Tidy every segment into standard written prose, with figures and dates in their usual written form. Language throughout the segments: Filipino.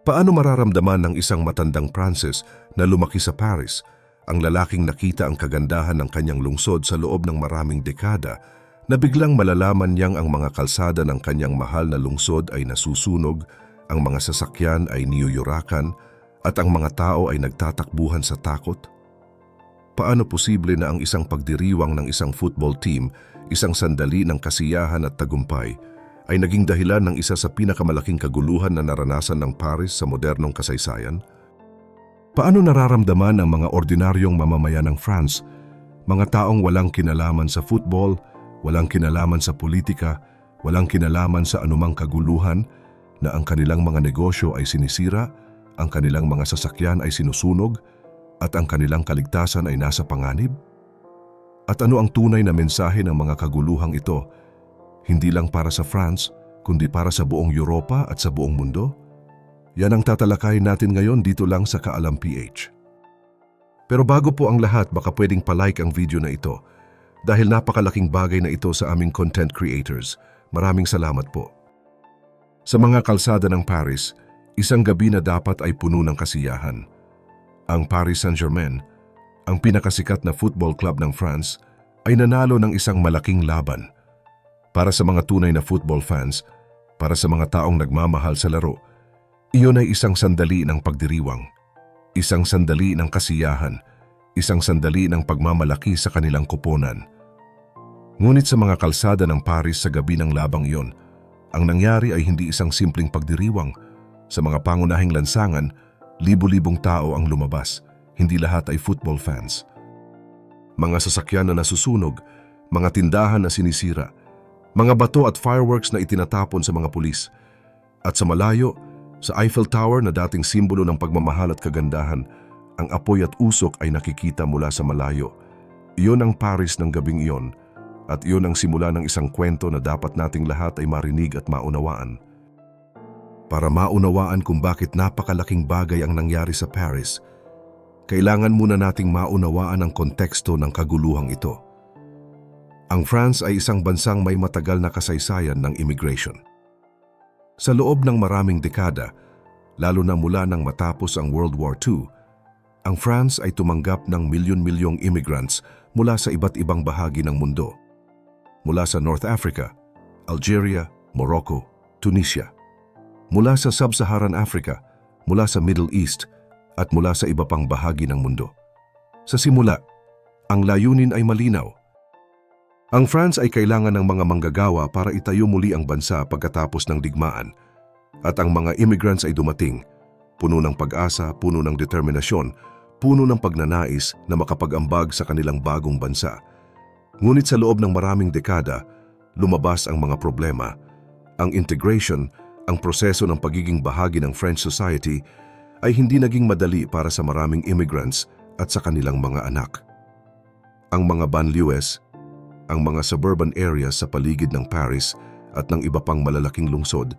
Paano mararamdaman ng isang matandang Frances na lumaki sa Paris, ang lalaking nakita ang kagandahan ng kanyang lungsod sa loob ng maraming dekada, na biglang malalaman niyang ang mga kalsada ng kanyang mahal na lungsod ay nasusunog, ang mga sasakyan ay niyuyurakan, at ang mga tao ay nagtatakbuhan sa takot? Paano posible na ang isang pagdiriwang ng isang football team, isang sandali ng kasiyahan at tagumpay, ay naging dahilan ng isa sa pinakamalaking kaguluhan na naranasan ng Paris sa modernong kasaysayan? Paano nararamdaman ang mga ordinaryong mamamayan ng France, mga taong walang kinalaman sa football, walang kinalaman sa politika, walang kinalaman sa anumang kaguluhan, na ang kanilang mga negosyo ay sinisira, ang kanilang mga sasakyan ay sinusunog, at ang kanilang kaligtasan ay nasa panganib? At ano ang tunay na mensahe ng mga kaguluhang ito, hindi lang para sa France, kundi para sa buong Europa at sa buong mundo? Yan ang tatalakayin natin ngayon dito lang sa Kaalam PH. Pero bago po ang lahat, baka pwedeng palike ang video na ito dahil napakalaking bagay na ito sa aming content creators. Maraming salamat po. Sa mga kalsada ng Paris, isang gabi na dapat ay puno ng kasiyahan. Ang Paris Saint-Germain, ang pinakasikat na football club ng France, ay nanalo ng isang malaking laban. Para sa mga tunay na football fans, para sa mga taong nagmamahal sa laro, iyon ay isang sandali ng pagdiriwang, isang sandali ng kasiyahan, isang sandali ng pagmamalaki sa kanilang koponan. Ngunit sa mga kalsada ng Paris sa gabi ng labang iyon, ang nangyari ay hindi isang simpleng pagdiriwang. Sa mga pangunahing lansangan, libu-libong tao ang lumabas, hindi lahat ay football fans. Mga sasakyan na nasusunog, mga tindahan na sinisira, mga bato at fireworks na itinatapon sa mga pulis. At sa malayo, sa Eiffel Tower na dating simbolo ng pagmamahal at kagandahan, ang apoy at usok ay nakikita mula sa malayo. Iyon ang Paris ng gabing iyon, at iyon ang simula ng isang kwento na dapat nating lahat ay marinig at maunawaan. Para maunawaan kung bakit napakalaking bagay ang nangyari sa Paris, kailangan muna nating maunawaan ang konteksto ng kaguluhang ito. Ang France ay isang bansang may matagal na kasaysayan ng immigration. Sa loob ng maraming dekada, lalo na mula nang matapos ang World War II, ang France ay tumanggap ng milyon-milyong immigrants mula sa iba't ibang bahagi ng mundo. Mula sa North Africa, Algeria, Morocco, Tunisia. Mula sa Sub-Saharan Africa, mula sa Middle East, at mula sa iba pang bahagi ng mundo. Sa simula, ang layunin ay malinaw. Ang France ay kailangan ng mga manggagawa para itayo muli ang bansa pagkatapos ng digmaan. At ang mga immigrants ay dumating, puno ng pag-asa, puno ng determinasyon, puno ng pagnanais na makapag-ambag sa kanilang bagong bansa. Ngunit sa loob ng maraming dekada, lumabas ang mga problema. Ang integration, ang proseso ng pagiging bahagi ng French society, ay hindi naging madali para sa maraming immigrants at sa kanilang mga anak. Ang mga banlieues, ang mga suburban areas sa paligid ng Paris at ng iba pang malalaking lungsod,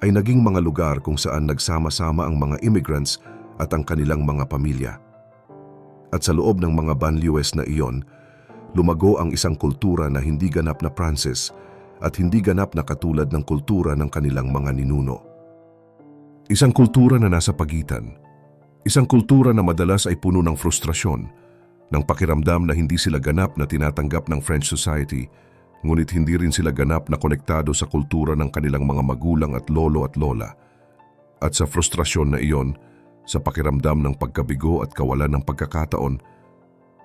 ay naging mga lugar kung saan nagsama-sama ang mga immigrants at ang kanilang mga pamilya. At sa loob ng mga banlieues na iyon, lumago ang isang kultura na hindi ganap na Pranses at hindi ganap na katulad ng kultura ng kanilang mga ninuno. Isang kultura na nasa pagitan. Isang kultura na madalas ay puno ng frustrasyon, ng pakiramdam na hindi sila ganap na tinatanggap ng French society, ngunit hindi rin sila ganap na konektado sa kultura ng kanilang mga magulang at lolo at lola. At sa frustrasyon na iyon, sa pakiramdam ng pagkabigo at kawalan ng pagkakataon,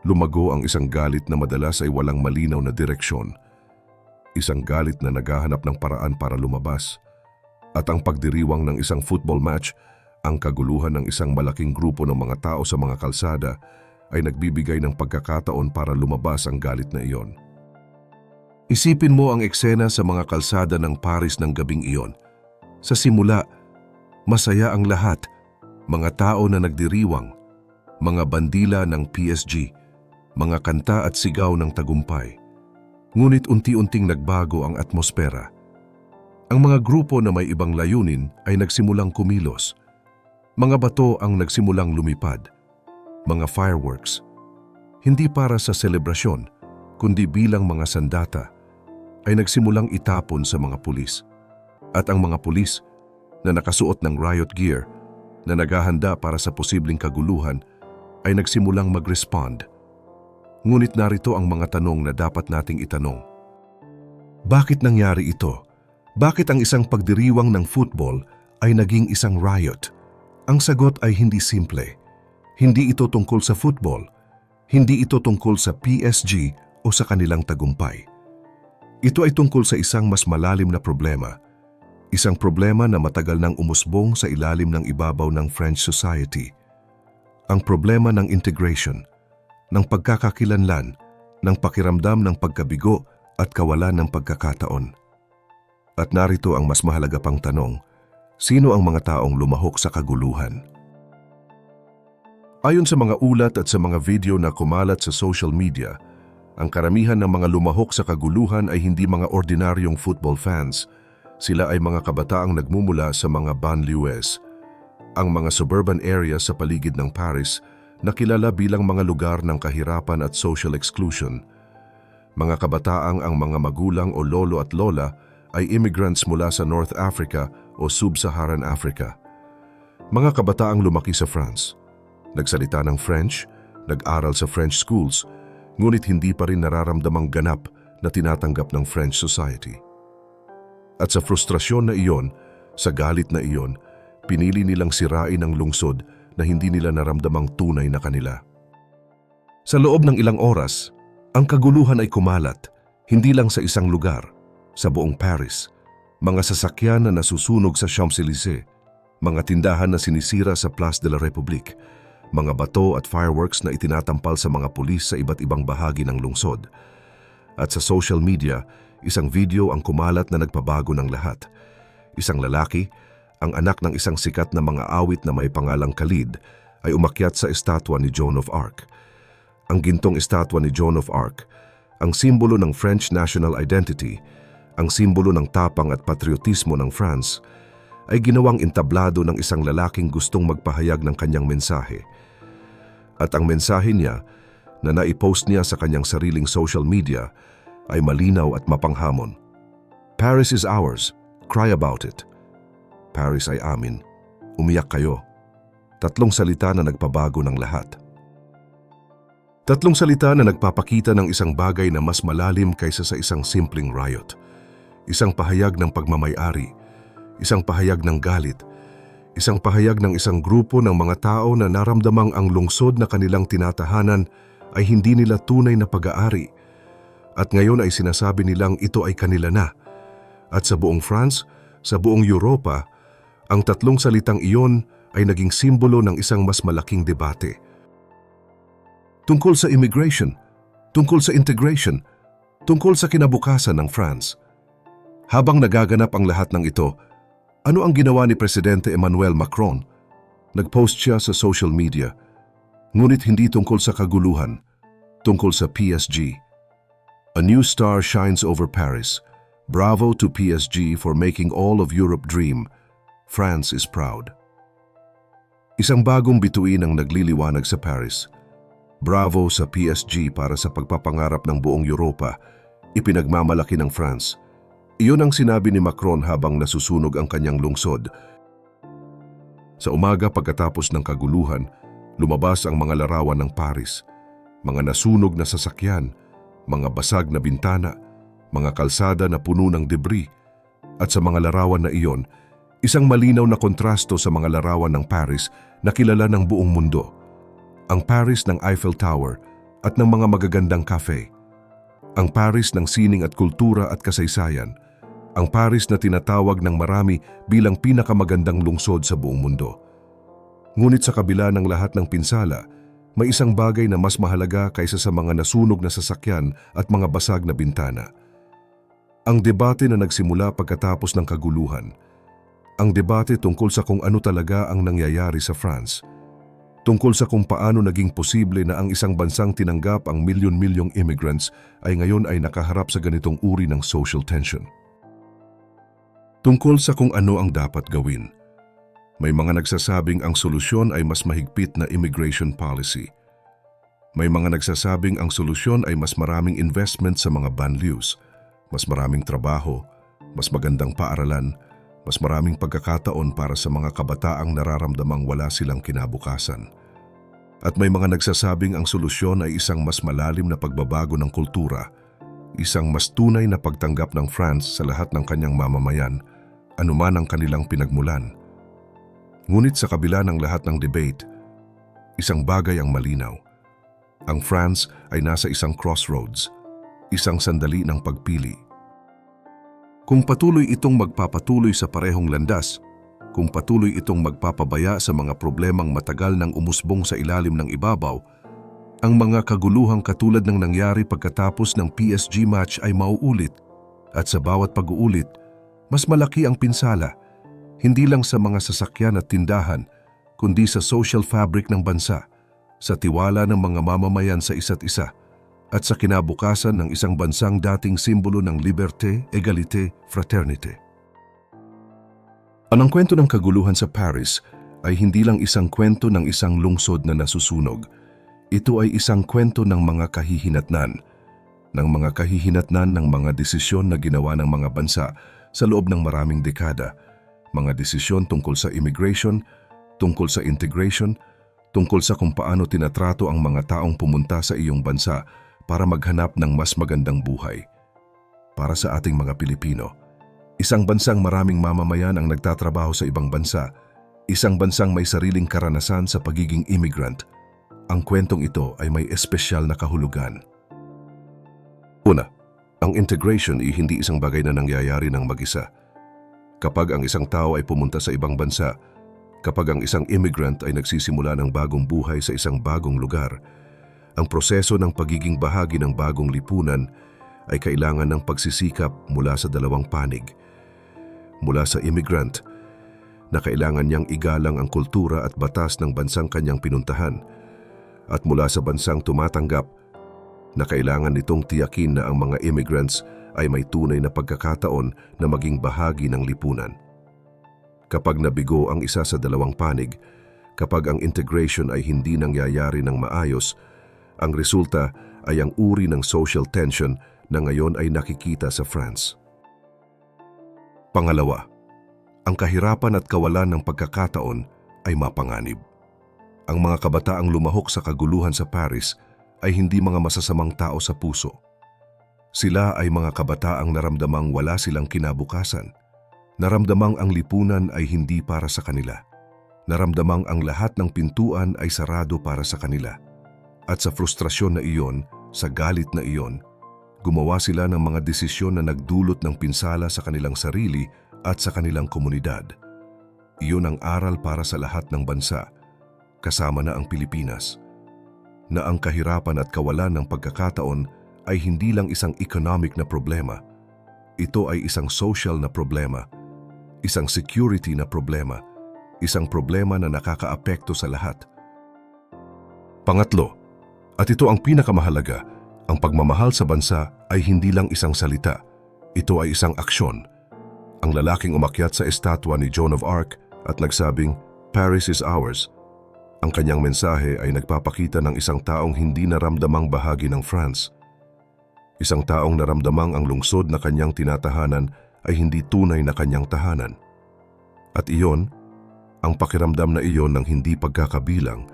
lumago ang isang galit na madalas ay walang malinaw na direksyon. Isang galit na naghahanap ng paraan para lumabas. At ang pagdiriwang ng isang football match, ang kaguluhan ng isang malaking grupo ng mga tao sa mga kalsada, ay nagbibigay ng pagkakataon para lumabas ang galit na iyon. Isipin mo ang eksena sa mga kalsada ng Paris ng gabing iyon. Sa simula, masaya ang lahat, mga tao na nagdiriwang, mga bandila ng PSG, mga kanta at sigaw ng tagumpay. Ngunit unti-unting nagbago ang atmosfera. Ang mga grupo na may ibang layunin ay nagsimulang kumilos. Mga bato ang nagsimulang lumipad. Mga fireworks, hindi para sa selebrasyon, kundi bilang mga sandata, ay nagsimulang itapon sa mga pulis. At ang mga pulis na nakasuot ng riot gear na naghahanda para sa posibleng kaguluhan ay nagsimulang mag-respond. Ngunit narito ang mga tanong na dapat nating itanong. Bakit nangyari ito? Bakit ang isang pagdiriwang ng football ay naging isang riot? Ang sagot ay hindi simple. Hindi ito tungkol sa football. Hindi ito tungkol sa PSG o sa kanilang tagumpay. Ito ay tungkol sa isang mas malalim na problema. Isang problema na matagal nang umusbong sa ilalim ng ibabaw ng French society. Ang problema ng integration, ng pagkakakilanlan, ng pakiramdam ng pagkabigo at kawalan ng pagkakataon. At narito ang mas mahalaga pang tanong, sino ang mga taong lumahok sa kaguluhan? Ayon sa mga ulat at sa mga video na kumalat sa social media, ang karamihan ng mga lumahok sa kaguluhan ay hindi mga ordinaryong football fans. Sila ay mga kabataang nagmumula sa mga banlieues, ang mga suburban areas sa paligid ng Paris na kilala bilang mga lugar ng kahirapan at social exclusion. Mga kabataang ang mga magulang o lolo at lola ay immigrants mula sa North Africa o Sub-Saharan Africa. Mga kabataang lumaki sa France, nagsalita ng French, nag-aral sa French schools, ngunit hindi pa rin nararamdamang ganap na tinatanggap ng French society. At sa frustrasyon na iyon, sa galit na iyon, pinili nilang sirain ang lungsod na hindi nila naramdamang tunay na kanila. Sa loob ng ilang oras, ang kaguluhan ay kumalat, hindi lang sa isang lugar, sa buong Paris. Mga sasakyan na nasusunog sa Champs-Élysées, mga tindahan na sinisira sa Place de la République, mga bato at fireworks na itinatampal sa mga pulis sa iba't ibang bahagi ng lungsod. At sa social media, isang video ang kumalat na nagpabago ng lahat. Isang lalaki, ang anak ng isang sikat na mga awit na may pangalang Khalid, ay umakyat sa estatwa ni Joan of Arc. Ang gintong estatwa ni Joan of Arc, ang simbolo ng French national identity, ang simbolo ng tapang at patriotismo ng France, ay ginawang entablado ng isang lalaking gustong magpahayag ng kanyang mensahe. At ang mensahe niya, na naipost niya sa kanyang sariling social media, ay malinaw at mapanghamon. Paris is ours. Cry about it. Paris ay amin. Umiyak kayo. Tatlong salita na nagpabago ng lahat. Tatlong salita na nagpapakita ng isang bagay na mas malalim kaysa sa isang simpleng riot. Isang pahayag ng pagmamay-ari, isang pahayag ng galit, isang pahayag ng isang grupo ng mga tao na naramdamang ang lungsod na kanilang tinatahanan ay hindi nila tunay na pag-aari. At ngayon ay sinasabi nilang ito ay kanila na. At sa buong France, sa buong Europa, ang tatlong salitang iyon ay naging simbolo ng isang mas malaking debate. Tungkol sa immigration, tungkol sa integration, tungkol sa kinabukasan ng France. Habang nagaganap ang lahat ng ito, ano ang ginawa ni Presidente Emmanuel Macron? Nag-post siya sa social media, ngunit hindi tungkol sa kaguluhan, tungkol sa PSG. A new star shines over Paris. Bravo to PSG for making all of Europe dream. France is proud. Isang bagong bituin ang nagliliwanag sa Paris. Bravo sa PSG para sa pagpapangarap ng buong Europa, ipinagmamalaki ng France. Iyon ang sinabi ni Macron habang nasusunog ang kanyang lungsod. Sa umaga pagkatapos ng kaguluhan, lumabas ang mga larawan ng Paris. Mga nasunog na sasakyan, mga basag na bintana, mga kalsada na puno ng debris. At sa mga larawan na iyon, isang malinaw na kontrasto sa mga larawan ng Paris na kilala ng buong mundo. Ang Paris ng Eiffel Tower at ng mga magagandang cafe. Ang Paris ng sining at kultura at kasaysayan. Ang Paris na tinatawag ng marami bilang pinakamagandang lungsod sa buong mundo. Ngunit sa kabila ng lahat ng pinsala, may isang bagay na mas mahalaga kaysa sa mga nasunog na sasakyan at mga basag na bintana. Ang debate na nagsimula pagkatapos ng kaguluhan. Ang debate tungkol sa kung ano talaga ang nangyayari sa France. Tungkol sa kung paano naging posible na ang isang bansang tinanggap ang milyon-milyong immigrants ay ngayon ay nakaharap sa ganitong uri ng social tension. Tungkol sa kung ano ang dapat gawin. May mga nagsasabing ang solusyon ay mas mahigpit na immigration policy. May mga nagsasabing ang solusyon ay mas maraming investment sa mga banlieues, mas maraming trabaho, mas magandang paaralan, Mas maraming pagkakataon para sa mga kabataang nararamdamang wala silang kinabukasan. At may mga nagsasabing ang solusyon ay isang mas malalim na pagbabago ng kultura, isang mas tunay na pagtanggap ng France sa lahat ng kanyang mamamayan, anuman ang kanilang pinagmulan. Ngunit sa kabila ng lahat ng debate, isang bagay ang malinaw. Ang France ay nasa isang crossroads, isang sandali ng pagpili. Kung patuloy itong magpapatuloy sa parehong landas, kung patuloy itong magpapabaya sa mga problemang matagal nang umusbong sa ilalim ng ibabaw, ang mga kaguluhang katulad ng nangyari pagkatapos ng PSG match ay mauulit. At sa bawat pag-uulit, mas malaki ang pinsala, hindi lang sa mga sasakyan at tindahan, kundi sa social fabric ng bansa, sa tiwala ng mga mamamayan sa isa't isa, at sa kinabukasan ng isang bansang dating simbolo ng liberté, égalité, fraternité. Ang kwento ng kaguluhan sa Paris ay hindi lang isang kwento ng isang lungsod na nasusunog. Ito ay isang kwento ng mga kahihinatnan, ng mga desisyon na ginawa ng mga bansa sa loob ng maraming dekada, mga desisyon tungkol sa immigration, tungkol sa integration, tungkol sa kung paano tinatrato ang mga taong pumunta sa iyong bansa para maghanap ng mas magandang buhay. Para sa ating mga Pilipino, isang bansang maraming mamamayan ang nagtatrabaho sa ibang bansa, isang bansang may sariling karanasan sa pagiging immigrant, ang kwentong ito ay may espesyal na kahulugan. Una, ang integration ay hindi isang bagay na nangyayari ng mag-isa. Kapag ang isang tao ay pumunta sa ibang bansa, kapag ang isang immigrant ay nagsisimula ng bagong buhay sa isang bagong lugar, ang proseso ng pagiging bahagi ng bagong lipunan ay kailangan ng pagsisikap mula sa dalawang panig. Mula sa immigrant, na kailangan niyang igalang ang kultura at batas ng bansang kanyang pinuntahan, at mula sa bansang tumatanggap, na kailangan nitong tiyakin na ang mga immigrants ay may tunay na pagkakataon na maging bahagi ng lipunan. Kapag nabigo ang isa sa dalawang panig, kapag ang integration ay hindi nangyayari ng maayos, ang resulta ay ang uri ng social tension na ngayon ay nakikita sa France. Pangalawa, ang kahirapan at kawalan ng pagkakataon ay mapanganib. Ang mga kabataang lumahok sa kaguluhan sa Paris ay hindi mga masasamang tao sa puso. Sila ay mga kabataang naramdamang wala silang kinabukasan. Naramdamang ang lipunan ay hindi para sa kanila. Naramdamang ang lahat ng pintuan ay sarado para sa kanila. At sa frustrasyon na iyon, sa galit na iyon, gumawa sila ng mga desisyon na nagdulot ng pinsala sa kanilang sarili at sa kanilang komunidad. Iyon ang aral para sa lahat ng bansa, kasama na ang Pilipinas, na ang kahirapan at kawalan ng pagkakataon ay hindi lang isang economic na problema. Ito ay isang social na problema, isang security na problema, isang problema na nakakaapekto sa lahat. Pangatlo, at ito ang pinakamahalaga, ang pagmamahal sa bansa ay hindi lang isang salita. Ito ay isang aksyon. Ang lalaking umakyat sa estatwa ni Joan of Arc at nagsabing, "Paris is ours." Ang kanyang mensahe ay nagpapakita ng isang taong hindi naramdamang bahagi ng France. Isang taong naramdamang ang lungsod na kanyang tinatahanan ay hindi tunay na kanyang tahanan. At iyon, ang pakiramdam na iyon ng hindi pagkakabilang,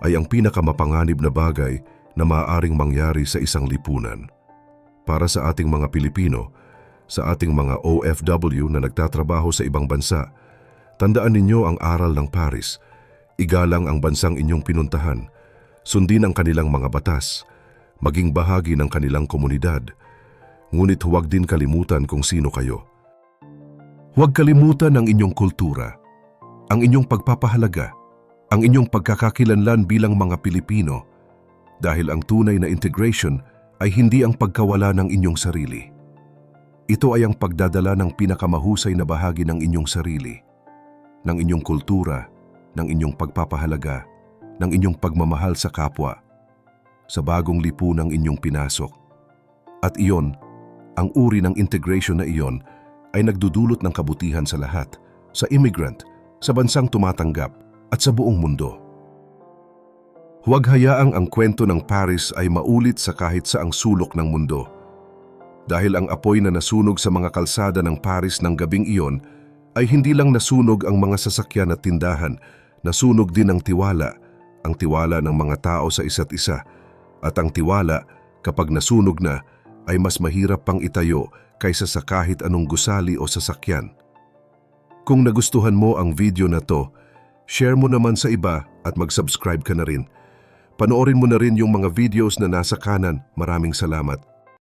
ay ang pinakamapanganib na bagay na maaaring mangyari sa isang lipunan. Para sa ating mga Pilipino, sa ating mga OFW na nagtatrabaho sa ibang bansa, tandaan ninyo ang aral ng Paris. Igalang ang bansang inyong pinuntahan, sundin ang kanilang mga batas, maging bahagi ng kanilang komunidad. Ngunit huwag din kalimutan kung sino kayo. Huwag kalimutan ang inyong kultura, ang inyong pagpapahalaga, ang inyong pagkakakilanlan bilang mga Pilipino, dahil ang tunay na integration ay hindi ang pagkawala ng inyong sarili. Ito ay ang pagdadala ng pinakamahusay na bahagi ng inyong sarili, ng inyong kultura, ng inyong pagpapahalaga, ng inyong pagmamahal sa kapwa, sa bagong lipunang inyong pinasok. At iyon, ang uri ng integration na iyon ay nagdudulot ng kabutihan sa lahat, sa immigrant, sa bansang tumatanggap, at sa buong mundo. Huwag hayaang ang kwento ng Paris ay maulit sa kahit saang sulok ng mundo. Dahil ang apoy na nasunog sa mga kalsada ng Paris ng gabing iyon ay hindi lang nasunog ang mga sasakyan at tindahan, nasunog din ang tiwala ng mga tao sa isa't isa. At ang tiwala, kapag nasunog na, ay mas mahirap pang itayo kaysa sa kahit anong gusali o sasakyan. Kung nagustuhan mo ang video na to, share mo naman sa iba at mag-subscribe ka na rin. Panoorin mo na rin yung mga videos na nasa kanan. Maraming salamat.